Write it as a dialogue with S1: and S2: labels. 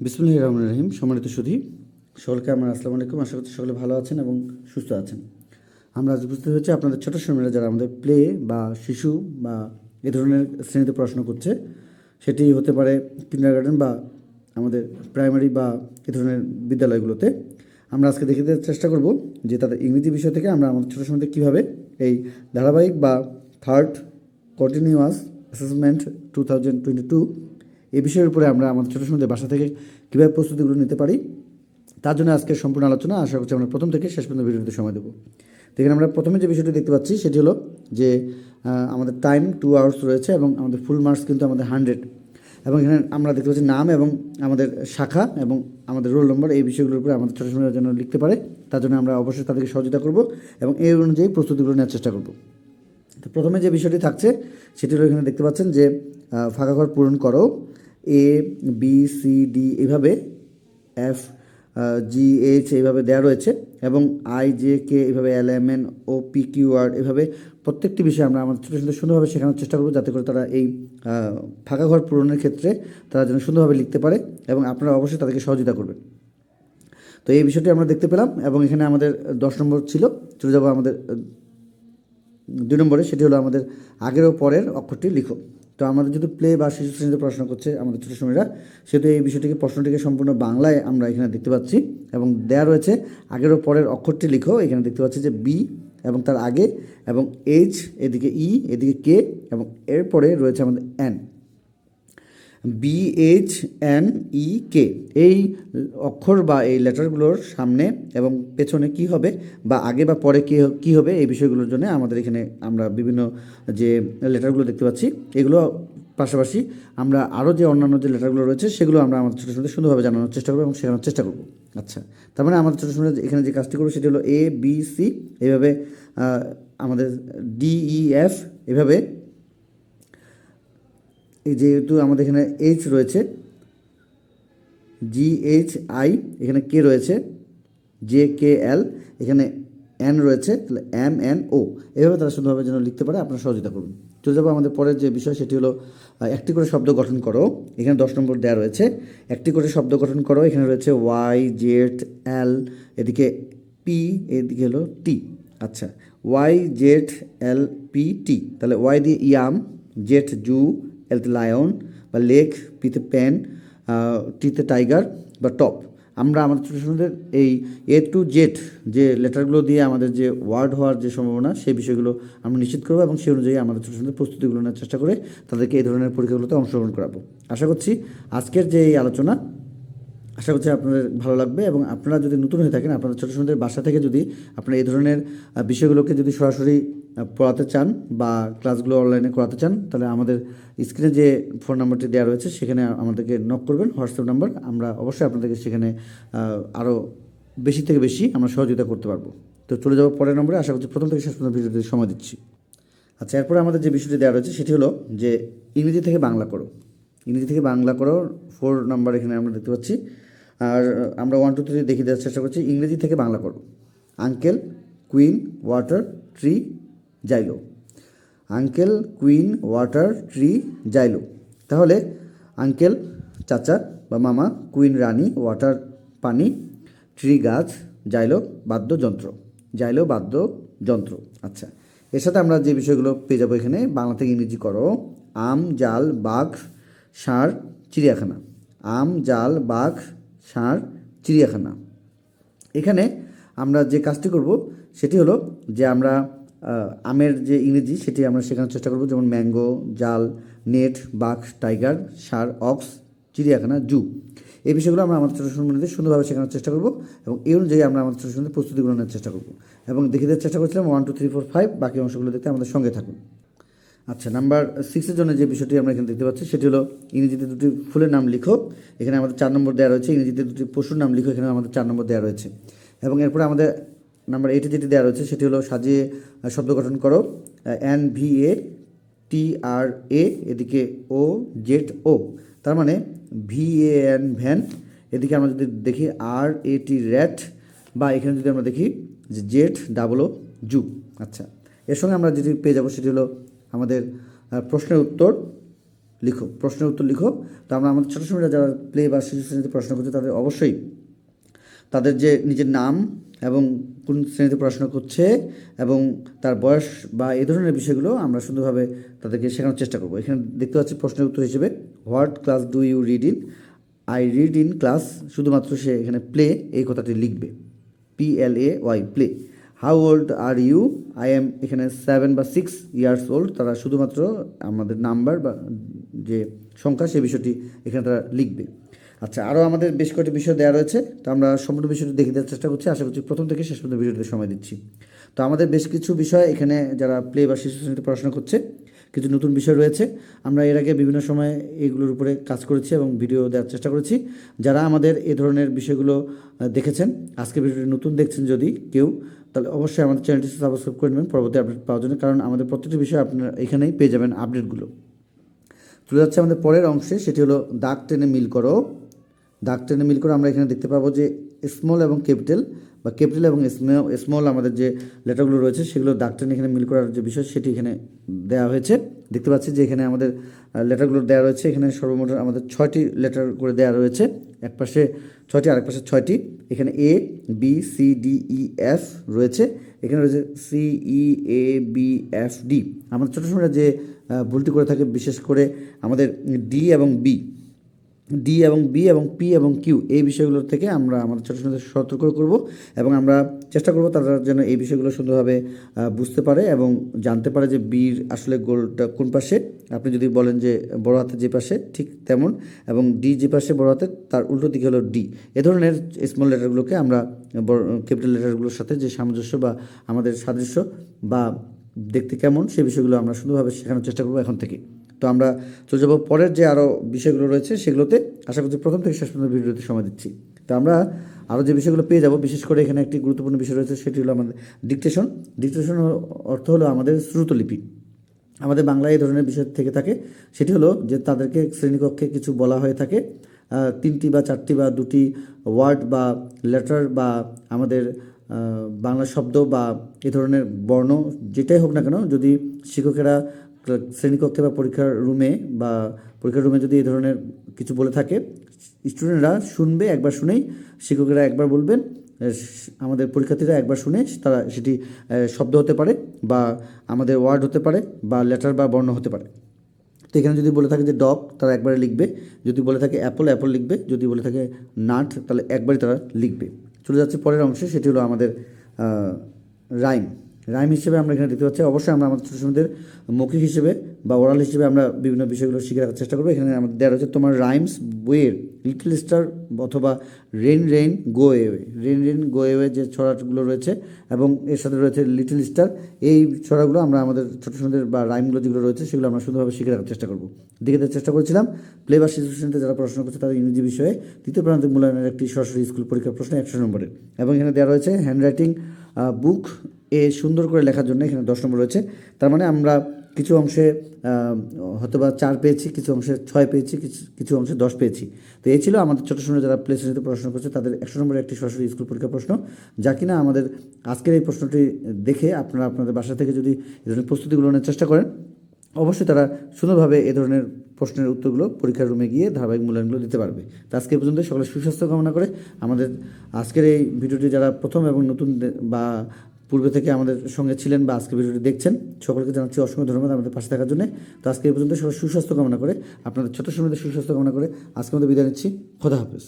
S1: বিসমিল্লাহির রহমানির রহিম। সম্মানিত সুধী, সকলকে আমার আসসালামু আলাইকুম। আশা করছি সকলে ভালো আছেন এবং সুস্থ আছেন। আমরা আজ বুঝতে হচ্ছে আপনাদের ছোটো সময়রা যারা আমাদের প্লে বা শিশু বা এ ধরনের শ্রেণীতে পড়াশোনা করছে, সেটি হতে পারে কিন্ডারগার্টেন বা আমাদের প্রাইমারি বা এ ধরনের বিদ্যালয়গুলোতে। আমরা আজকে দেখে দেওয়ার চেষ্টা করব যে তাদের ইংরেজি বিষয় থেকে আমরা আমাদের ছোটো সময়তে কীভাবে এই ধারাবাহিক বা থার্ড কন্টিনিউয়াস অ্যাসেসমেন্ট 2022 এই বিষয়ের উপরে আমরা আমাদের ছোটো সময়তে বাসা থেকে কীভাবে প্রস্তুতিগুলো নিতে পারি, তার জন্য আজকের সম্পূর্ণ আলোচনা। আশা করছি আমরা প্রথম থেকে শেষ পর্যন্ত ভিডিওতে সময় দেবো। তো এখানে আমরা প্রথমে যে বিষয়টি দেখতে পাচ্ছি সেটি হলো যে আমাদের টাইম 2 আওয়ার্স রয়েছে এবং আমাদের ফুল মার্কস কিন্তু আমাদের 100। এবং এখানে আমরা দেখতে পাচ্ছি নাম এবং আমাদের শাখা এবং আমাদের রোল নম্বর, এই বিষয়গুলোর উপরে আমাদের ছোটো সময়ের জন্য লিখতে পারে। তার জন্য আমরা অবশ্যই তাদেরকে সহযোগিতা করব এবং এই অনুযায়ী প্রস্তুতিগুলো নেওয়ার চেষ্টা করব। তো প্রথমে যে বিষয়টি থাকছে সেটি হলো এখানে দেখতে পাচ্ছেন যে ফাঁকা ঘর পূরণ করো, এ বি সি ডি এইভাবে, এফ জি এইচ এইভাবে দেওয়া রয়েছে এবং আই জে কে এইভাবে, L M N O P Q R এভাবে প্রত্যেকটি বিষয় আমরা আমাদের ছোটো ছোটো সুন্দরভাবে শেখানোর চেষ্টা করবো, যাতে করে তারা এই ফাঁকা ঘর পূরণের ক্ষেত্রে তারা যেন সুন্দরভাবে লিখতে পারে এবং আপনারা অবশ্যই তাদেরকে সহযোগিতা করবেন। তো এই বিষয়টি আমরা দেখতে পেলাম এবং এখানে আমাদের 10 নম্বর ছিল। চলে যাবো আমাদের 2 নম্বরে, সেটি হলো আমাদের আগের ও পরের অক্ষরটি লিখো। তো আমাদের যেহেতু প্লে বা শিশু শ্রেণীতে পড়াশোনা করছে আমাদের ছোটো সময়রা, সেহেতু এই বিষয়টিকে প্রশ্নটিকে সম্পূর্ণ বাংলায় আমরা এখানে দেখতে পাচ্ছি এবং দেয়া রয়েছে আগের ও পরের অক্ষরটি লিখো। এখানে দেখতে পাচ্ছি যে বি এবং তার আগে এবং এইচ, এদিকে ই, এদিকে কে এবং এরপরে রয়েছে আমাদের এন, BHNEK। এই অক্ষর বা এই লেটারগুলোর সামনে এবং পেছনে কি হবে বা আগে বা পরে কী হবে, এই বিষয়গুলোর জন্য আমাদের এখানে আমরা বিভিন্ন যে লেটারগুলো দেখতে পাচ্ছি, এগুলো পাশাপাশি আমরা আরও যে অন্যান্য যে লেটারগুলো রয়েছে সেগুলো আমরা আমাদের ছোটো ছোটো সুন্দরভাবে জানানোর চেষ্টা করবো এবং শেখানোর চেষ্টা করবো। আচ্ছা, তার মানে আমাদের ছোটো ছোটো এখানে যে কাজটি করবো সেটি হলো এ বি সি এইভাবে, আমাদের DEF এভাবে, এই যেহেতু আমাদের এখানে এইচ রয়েছে, GHI, এখানে কে রয়েছে, JKL, এখানে এন রয়েছে, তাহলে MNO, এভাবে তারা সুন্দরভাবে যেন লিখতে পারে আপনারা সহযোগিতা করুন। চলে যাবো আমাদের পরের যে বিষয় সেটি হলো একটি করে শব্দ গঠন করো। এখানে 10 নম্বর দেওয়া রয়েছে, একটি করে শব্দ গঠন করো। এখানে রয়েছে YZL, এদিকে পি, এদিকে হলো টি। আচ্ছা, YZLPT, তাহলে ওয়াই দিয়ে ইয়াম, জেড জু, এলতে লায়ন বা লেক, পিতে পেন, টিতে টাইগার বা টপ। আমরা আমাদের ছোটো ছোটোদের এই A to Z যে লেটারগুলো দিয়ে আমাদের যে ওয়ার্ড হওয়ার যে সম্ভাবনা, সেই বিষয়গুলো আমরা নিশ্চিত করবো এবং সেই অনুযায়ী আমাদের ছোটো ছোটোদের প্রস্তুতিগুলো নেওয়ার চেষ্টা করে তাদেরকে এই ধরনের পরীক্ষাগুলোতে অংশগ্রহণ করাবো। আশা করছি আজকের যে এই আলোচনা, আশা করছি আপনাদের ভালো লাগবে এবং আপনারা যদি নতুন হয়ে থাকেন, আপনাদের ছোটো ছোটোদের বাসা থেকে যদি আপনারা এই ধরনের বিষয়গুলোকে যদি সরাসরি পড়াতে চান বা ক্লাসগুলো অনলাইনে করাতে চান, তাহলে আমাদের স্ক্রিনে যে ফোন নাম্বারটি দেওয়া রয়েছে সেখানে আমাদেরকে নক করবেন, হোয়াটসঅ্যাপ নাম্বার। আমরা অবশ্যই আপনাদেরকে সেখানে আরও বেশি থেকে বেশি আমরা সহযোগিতা করতে পারবো। তো চলে যাবো পরের নম্বরে। আশা করছি প্রথম থেকে শেষ পর্যন্ত ভিডিওতে সময় দিচ্ছি। আচ্ছা, এরপরে আমাদের যে বিষয়টি দেওয়া রয়েছে সেটি হলো যে ইংরেজি থেকে বাংলা করো। ইংরেজি থেকে বাংলা করো 4 নাম্বার এখানে আমরা দেখতে পাচ্ছি। আর আমরা 1 2 3 দেখিয়ে দেওয়ার চেষ্টা করছি। ইংরেজি থেকে বাংলা করো। Uncle, queen, water, tree, Xylo. Uncle, queen, water, tree, Xylo. তাহলে আঙ্কেল চাচা বা মামা, কুইন রানী, ওয়াটার পানি, ট্রি গাছ, জাইলো বাদ্যযন্ত্র। জাইলো বাদ্যযন্ত্র। আচ্ছা, এর সাথে আমরা যে বিষয়গুলো পেয়ে যাবো এখানে, বাংলা থেকে ইংরেজি করো। আম, জাল, বাঘ, ষাঁড়, চিড়িয়াখানা। আম, জাল, বাঘ, ষাঁড়, চিড়িয়াখানা। এখানে আমরা যে কাজটি করব সেটি হলো যে আমরা আমের যে ইংরেজি সেটি আমরা শেখানোর চেষ্টা করব, যেমন ম্যাঙ্গো, জাল, নেট, বাঘ, টাইগার, ষাঁড়, অক্স, চিড়িয়াখানা, জু। এই বিষয়গুলো আমরা আমাদের ছোটো ছোটো সুন্দরভাবে শেখানোর চেষ্টা করব এবং এই অনুযায়ী আমরা আমাদের ছোটো ছোটো প্রস্তুতিগুলো নেওয়ার চেষ্টা করব এবং দেখিয়ে দেওয়ার চেষ্টা করছিলাম 1 2 3 4 5। বাকি অংশগুলো দেখতে আমাদের সঙ্গে থাকুন। আচ্ছা, নাম্বার 6-এর জন্য যে বিষয়টি আমরা এখানে দেখতে পাচ্ছি সেটি হলো ইংরেজিতে দুটি ফুলের নাম লিখো। এখানে আমাদের 4 নম্বর দেওয়া রয়েছে। ইংরেজিতে দুটি পশুর নাম লিখো, এখানে আমাদের 4 নম্বর দেওয়া রয়েছে। এবং এরপরে আমাদের নাম্বার 8-এ যেটি দেওয়া রয়েছে সেটি হলো সাজিয়ে শব্দ গঠন করো। NVATRA, এদিকে OZO, তার মানে VAN ভ্যান, এদিকে আমরা যদি দেখি RAT র্যাট, বা এখানে যদি আমরা দেখি যে ZOO জু। আচ্ছা, এর সঙ্গে আমরা যেটি পেয়ে যাবো সেটি হলো আমাদের প্রশ্নের উত্তর লিখো, প্রশ্নের উত্তর লিখো। তো আমরা আমাদের ছোটো শ্রেণীরা যারা প্লে বা শিশু শ্রেণীতে পড়াশোনা করছে তাদের অবশ্যই তাদের যে নিজের নাম এবং কোন শ্রেণীতে পড়াশোনা করছে এবং তার বয়স বা এই ধরনের বিষয়গুলো আমরা সুন্দরভাবে তাদেরকে শেখানোর চেষ্টা করবো। এখানে দেখতে পাচ্ছি প্রশ্নের উত্তর হিসেবে what class do you read in, I read in class, শুধুমাত্র সে এখানে প্লে এই কথাটি লিখবে, PLAY play. How old are you, I am এখানে 7 বা 6 ইয়ার্স ওল্ড, তারা শুধুমাত্র আমাদের নাম্বার বা যে সংখ্যা সেই বিষয়টি এখানে তারা লিখবে। আচ্ছা, আরও আমাদের বেশ কয়েকটি বিষয় দেওয়া রয়েছে, তো আমরা সম্পূর্ণ বিষয়টি দেখে দেওয়ার চেষ্টা করছি। আশা করছি প্রথম থেকে শেষ পর্যন্ত ভিডিওতে সময় দিচ্ছি। তো আমাদের বেশ কিছু বিষয় এখানে যারা প্লে বা শিশু শ্রেণীতে পড়াশোনা করছে কিছু নতুন বিষয় রয়েছে। আমরা এর আগে বিভিন্ন সময় এগুলোর উপরে কাজ করেছি এবং ভিডিও দেওয়ার চেষ্টা করেছি। যারা আমাদের এ ধরনের বিষয়গুলো দেখেছেন, আজকে ভিডিওটি নতুন দেখছেন যদি কেউ, তাহলে অবশ্যই আমাদের চ্যানেলটি সাবস্ক্রাইব করে নেবেন পরবর্তী আপডেট পাওয়ার জন্য, কারণ আমাদের প্রত্যেকটি বিষয় আপনারা এখানেই পেয়ে যাবেন আপডেটগুলো। চলে যাচ্ছে আমাদের পরের অংশে, সেটি হলো দাগ টেনে মিল করো। দাগ টেনে মিল করে আমরা এখানে দেখতে পাবো যে স্মল এবং ক্যাপিটাল বা ক্যাপিটাল এবং স্মল আমাদের যে লেটারগুলো রয়েছে সেগুলো দাগ টেনে এখানে মিল করার যে বিষয় সেটি এখানে দেওয়া হয়েছে। দেখতে পাচ্ছি যে এখানে আমাদের লেটারগুলো দেওয়া রয়েছে। এখানে সর্বমোট আমাদের 6টি লেটার করে দেওয়া রয়েছে, এক পাশে 6টি আরেক পাশে 6টি। এখানে ABCDEF রয়েছে, এখানে রয়েছে CEABFD। আমাদের ছোটো সময় যে ভুলটি করে থাকে বিশেষ করে আমাদের ডি এবং বি এবং পি এবং কিউ এই বিষয়গুলোর থেকে আমরা আমাদের ছোটো ছোটো সতর্ক করব এবং আমরা চেষ্টা করব তারা যেন এই বিষয়গুলো সুন্দরভাবে বুঝতে পারে এবং জানতে পারে যে বির আসলে গোলটা কোন পাশে। আপনি যদি বলেন যে বড় হাতের যে পাশে ঠিক তেমন, এবং ডি যে পাশে বড় হাতের তার উল্টো দিকে হলো ডি। এ ধরনের স্মল লেটারগুলোকে আমরা ক্যাপিটাল লেটারগুলোর সাথে যে সামঞ্জস্য বা আমাদের সাদৃশ্য বা দেখতে কেমন সেই বিষয়গুলো আমরা সুন্দরভাবে শেখানোর চেষ্টা করবো এখন থেকে। তো আমরা চলে যাবো পরের যে আরও বিষয়গুলো রয়েছে সেগুলোতে। আশা করছি প্রথম থেকে শেষ পর্যন্ত ভিডিওতে সময় দিচ্ছি। তো আমরা আরও যে বিষয়গুলো পেয়ে যাব, বিশেষ করে এখানে একটি গুরুত্বপূর্ণ বিষয় রয়েছে, সেটি হলো আমাদের ডিকটেশন। ডিকটেশন অর্থ হলো আমাদের শ্রুতলিপি। আমাদের বাংলায় এই ধরনের বিষয় থেকে থাকে, সেটি হলো যে তাদেরকে শ্রেণীকক্ষে কিছু বলা হয়ে থাকে, 3টি বা 4টি বা 2টি ওয়ার্ড বা লেটার বা আমাদের বাংলা শব্দ বা এ ধরনের বর্ণ যেটাই হোক না কেন, যদি শিক্ষকেরা শ্রেণীকক্ষে বা পরীক্ষার রুমে যদি এই ধরনের কিছু বলে থাকে, স্টুডেন্টরা শুনবে, একবার শুনেই শিক্ষকেরা একবার বলবেন, আমাদের পরীক্ষার্থীরা একবার শুনে তারা সেটি শব্দ হতে পারে বা আমাদের ওয়ার্ড হতে পারে বা লেটার বা বর্ণ হতে পারে। তো এখানে যদি বলে থাকে যে ডগ, তারা একবারে লিখবে। যদি বলে থাকে অ্যাপল লিখবে। যদি বলে থাকে নাট, তাহলে একবারই তারা লিখবে। চলে যাচ্ছে পরের অংশে, সেটি হলো আমাদের রাইম হিসেবে আমরা এখানে দেখতে পাচ্ছি। অবশ্যই আমরা আমাদের ছোটো সময়ের মৌখিক হিসেবে বা ওরাল হিসেবে আমরা বিভিন্ন বিষয়গুলো শিখে রাখার চেষ্টা করবো। এখানে আমাদের দেওয়া রয়েছে তোমার রাইমস বইয়ের লিটল স্টার অথবা রেন গো এওয়ে যে ছড়াগুলো রয়েছে এবং এর সাথে রয়েছে লিটল স্টার, এই ছড়াগুলো আমরা আমাদের ছোটো সময়ের বা রাইমগুলো যেগুলো রয়েছে সেগুলো আমরা সুন্দরভাবে শিখে রাখার চেষ্টা করবো। দেখে দেওয়ার চেষ্টা করেছিলাম প্লে বা শিশু শ্রেণীতে যারা পড়াশোনা করছে তাদের ইংরেজি বিষয়ে তৃতীয় প্রান্তিক মূল্যায়নের একটি সরাসরি স্কুল পরীক্ষার প্রশ্ন 100 নম্বরের, এবং এখানে দেওয়া রয়েছে হ্যান্ডরাইটিং বুক সুন্দর করে লেখার জন্য এখানে 10 নম্বর রয়েছে। তার মানে আমরা কিছু অংশে হয়তোবা 4 পেয়েছি, কিছু অংশে 6 পেয়েছি, কিছু অংশে 10 পেয়েছি। তো এই ছিল আমাদের ছোটো সময় যারা প্লে শ্রেণীতে পড়াশোনা করছে তাদের 100 নম্বরের একটি সরাসরি স্কুল পরীক্ষা প্রশ্ন, যা কিনা আমাদের আজকের এই প্রশ্নটি দেখে আপনারা আপনাদের বাসা থেকে যদি এই ধরনের প্রস্তুতিগুলো নেওয়ার চেষ্টা করেন, অবশ্যই তারা সুন্দরভাবে এ ধরনের প্রশ্নের উত্তরগুলো পরীক্ষার রুমে গিয়ে ধারাবাহিক মূল্যায়নগুলো দিতে পারবে। তো আজকে এই পর্যন্ত সকলের সুস্বাস্থ্য কামনা করে আমাদের আজকের এই ভিডিওটি যারা প্রথম এবং নতুন বা পূর্বে থেকে আমাদের সঙ্গে ছিলেন বা আজকে ভিডিওটি দেখছেন, সকলকে জানাচ্ছি অসংখ্য ধন্যবাদ আমাদের পাশে থাকার জন্য। তো আজকে এই পর্যন্ত সবার সুস্বাস্থ্য কামনা করে, আপনাদের ছোট সময়ের সুস্বাস্থ্য কামনা করে আজকে আমাদের বিদায় নিচ্ছি। খোদা হাফেজ।